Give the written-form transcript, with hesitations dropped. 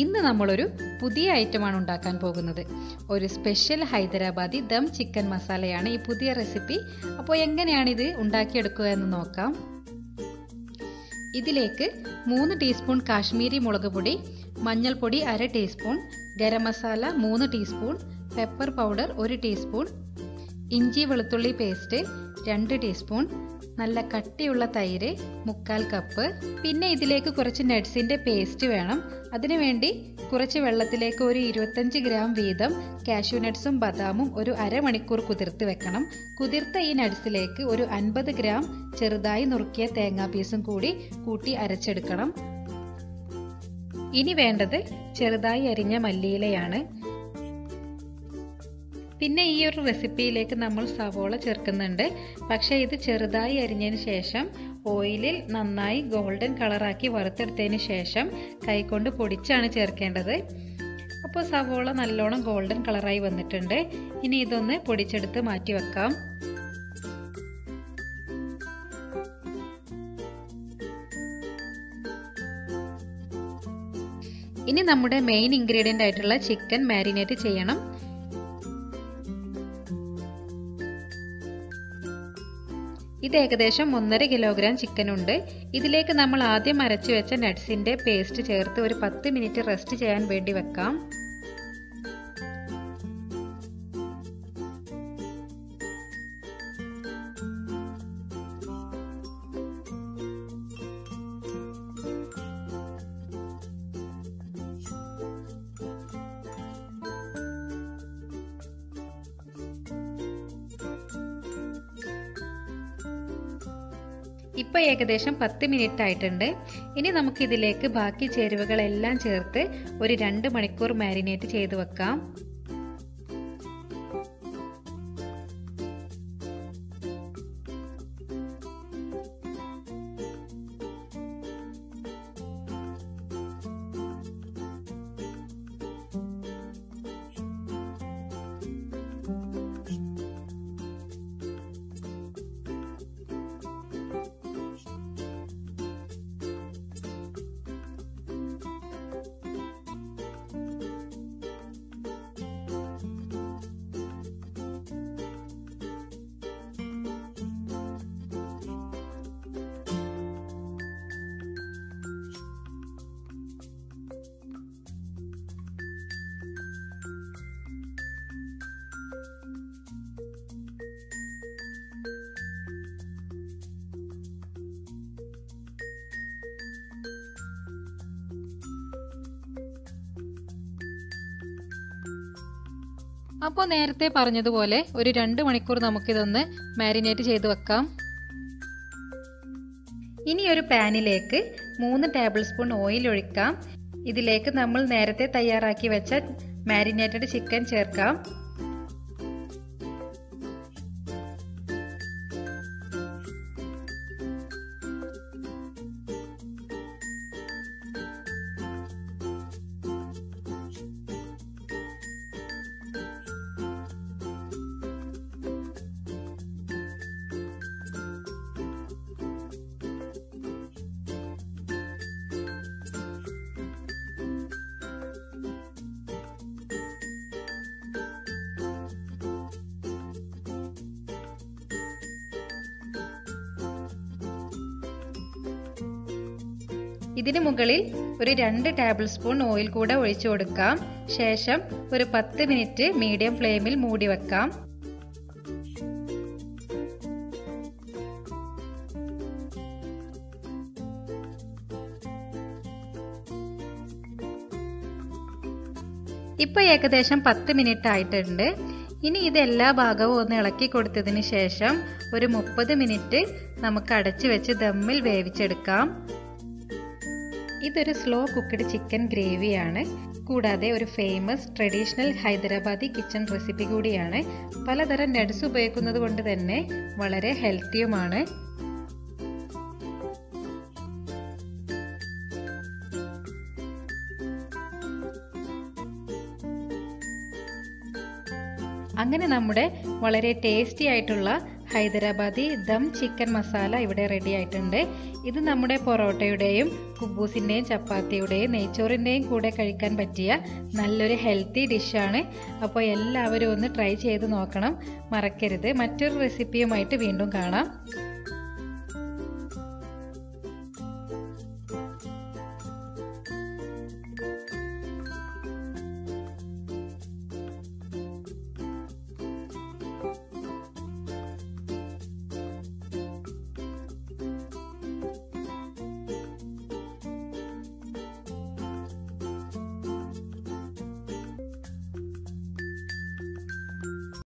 ഇന്ന് നമ്മളൊരു പുതിയ ഐറ്റമാണ് ഉണ്ടാക്കാൻ പോകുന്നത്. ഒരു സ്പെഷ്യൽ ഹൈദരാബാദി ദം ചിക്കൻ മസാലയാണ് ഈ പുതിയ റെസിപ്പി. അപ്പോൾ എങ്ങനെയാണ് ഇത് ഉണ്ടാക്കിയെടുക്കുക എന്ന് നോക്കാം. ഇതിലേക്ക് 3 ടീസ്പൂൺ കാശ്മീരി മുളക് പൊടി, മഞ്ഞൾപ്പൊടി 1/2 teaspoon, garam masala 3 teaspoon, pepper powder 1 teaspoon, ഇഞ്ചി വെളുത്തുള്ളി പേസ്റ്റ് 2 ടീസ്പൂൺ, നല്ല കട്ടിയുള്ള തൈര് 1/4 കപ്പ്. പിന്നെ ഇതിലേക്ക് കുറച്ച് നട്ട്സിൻ്റെ പേസ്റ്റ് വേണം. അതിനുവേണ്ടി കുറച്ച് വെള്ളത്തിലേക്ക് ഒരു 25 ഗ്രാം വീതം കാഷ്യൂ നട്ട്സും ബദാമും ഒരു അരമണിക്കൂർ കുതിർത്ത് വെക്കണം. കുതിർത്ത ഈ നട്ട്സിലേക്ക് ഒരു 50 ഗ്രാം ചെറുതായി നുറുക്കിയ തേങ്ങാ പീസും കൂടി കൂട്ടി അരച്ചെടുക്കണം. ഇനി വേണ്ടത് ചെറുതായി അരിഞ്ഞ മല്ലിയിലയാണ്. പിന്നെ ഈ ഒരു റെസിപ്പിയിലേക്ക് നമ്മൾ സവോള ചേർക്കുന്നുണ്ട്. പക്ഷേ ഇത് ചെറുതായി അരിഞ്ഞതിന് ശേഷം ഓയിലിൽ നന്നായി ഗോൾഡൻ കളറാക്കി വറുത്തെടുത്തതിന് ശേഷം കൈകൊണ്ട് പൊടിച്ചാണ് ചേർക്കേണ്ടത്. അപ്പോൾ സവോള നല്ലോണം ഗോൾഡൻ കളറായി വന്നിട്ടുണ്ട്. ഇനി ഇതൊന്ന് പൊടിച്ചെടുത്ത് മാറ്റി വെക്കാം. ഇനി നമ്മുടെ മെയിൻ ഇൻഗ്രീഡിയൻ്റ് ആയിട്ടുള്ള ചിക്കൻ മാരിനേറ്റ് ചെയ്യണം. ഇത് ഏകദേശം 1.5 കിലോഗ്രാം ചിക്കൻ ഉണ്ട്. ഇതിലേക്ക് നമ്മൾ ആദ്യം അരച്ചു വെച്ച നട്ട്സിൻ്റെ പേസ്റ്റ് ചേർത്ത് ഒരു 10 മിനിറ്റ് റെസ്റ്റ് ചെയ്യാൻ വേണ്ടി വെക്കാം. ഇപ്പോൾ ഏകദേശം 10 മിനിറ്റ് ആയിട്ടുണ്ട്. ഇനി നമുക്ക് ഇതിലേക്ക് ബാക്കി ചേരുവകളെല്ലാം ചേർത്ത് ഒരു 2 മണിക്കൂർ മാരിനേറ്റ് ചെയ്ത് വെക്കാം. അപ്പോൾ നേരത്തെ പറഞ്ഞതുപോലെ ഒരു 2 മണിക്കൂർ നമുക്കിതൊന്ന് മാരിനേറ്റ് ചെയ്ത് വെക്കാം. ഇനി ഒരു പാനിലേക്ക് 3 ടേബിൾ സ്പൂൺ ഓയിൽ ഒഴിക്കാം. ഇതിലേക്ക് നമ്മൾ നേരത്തെ തയ്യാറാക്കി വെച്ച മാരിനേറ്റഡ് ചിക്കൻ ചേർക്കാം. ഇതിന് മുകളിൽ ഒരു 2 ടേബിൾ സ്പൂൺ ഓയിൽ കൂടെ ഒഴിച്ചു കൊടുക്കാം. ശേഷം ഒരു 10 മിനിറ്റ് മീഡിയം ഫ്ലെയിമിൽ മൂടി വെക്കാം. ഇപ്പോൾ ഏകദേശം 10 മിനിറ്റ് ആയിട്ടുണ്ട്. ഇനി ഇത് എല്ലാ ഭാഗവും ഒന്ന് ഇളക്കി കൊടുത്തതിന് ശേഷം ഒരു 30 മിനിറ്റ് നമുക്ക് അടച്ചു വെച്ച് ദമ്മിൽ വേവിച്ചെടുക്കാം. ഇതൊരു സ്ലോ കുക്ക്ഡ് ചിക്കൻ ഗ്രേവിയാണ്. കൂടാതെ ഒരു famous traditional Hyderabadi kitchen recipe കൂടിയാണ്. പലതരം നട്ട്സ് ഉപയോഗിക്കുന്നത് കൊണ്ട് തന്നെ വളരെ ഹെൽത്തിയുമാണ്. അങ്ങനെ നമ്മുടെ വളരെ ടേസ്റ്റി ആയിട്ടുള്ള ഹൈദരാബാദി ദം ചിക്കൻ മസാല ഇവിടെ റെഡി ആയിട്ടുണ്ട്. ഇത് നമ്മുടെ പൊറോട്ടയുടെയും കുബൂസിൻ്റെയും ചപ്പാത്തിയുടെയും നെയ്ച്ചോറിൻ്റെയും കൂടെ കഴിക്കാൻ പറ്റിയ നല്ലൊരു ഹെൽത്തി ഡിഷാണ്. അപ്പോൾ എല്ലാവരും ഒന്ന് ട്രൈ ചെയ്ത് നോക്കണം, മറക്കരുത്. മറ്റൊരു റെസിപ്പിയുമായിട്ട് വീണ്ടും കാണാം.